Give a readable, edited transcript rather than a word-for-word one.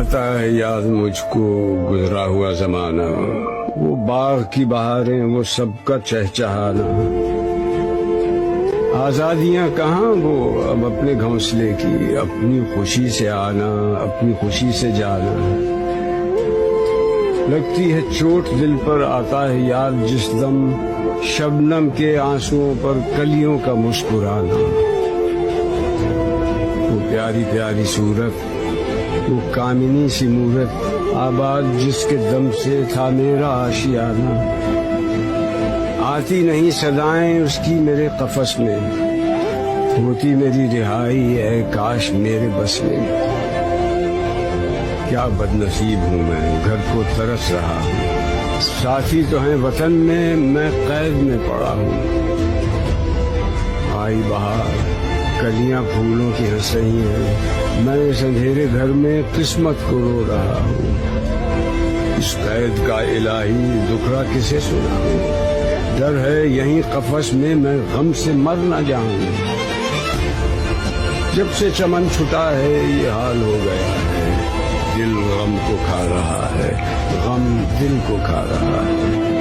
آتا ہے یاد مجھ کو گزرا ہوا زمانہ، وہ باغ کی بہاریں، وہ سب کا چہچہانا، آزادیاں کہاں وہ اب اپنے گھونسلے کی، اپنی خوشی سے آنا، اپنی خوشی سے جانا۔ لگتی ہے چوٹ دل پر، آتا ہے یاد جس دم، شبنم کے آنسوؤں پر کلیوں کا مسکرانا۔ وہ پیاری پیاری صورت، وہ کامنی سی مورت، آباد جس کے دم سے تھا میرا آشیانہ۔ آتی نہیں صدائیں اس کی میرے قفس میں، ہوتی میری رہائی اے کاش میرے بس میں۔ کیا بد نصیب ہوں میں، گھر کو ترس رہا ہوں، ساتھی تو ہیں وطن میں قید میں پڑا ہوں۔ آئی بہار، کلیاں پھولوں کی ہنس رہی ہیں، میں اس اندھیرے گھر میں قسمت کو رو رہا ہوں۔ اس قید کا الہی دکھڑا کسے سناؤں، ڈر ہے یہیں قفس میں غم سے مر نہ جاؤں۔ جب سے چمن چھٹا ہے یہ حال ہو گیا ہے، دل غم کو کھا رہا ہے، غم دل کو کھا رہا ہے۔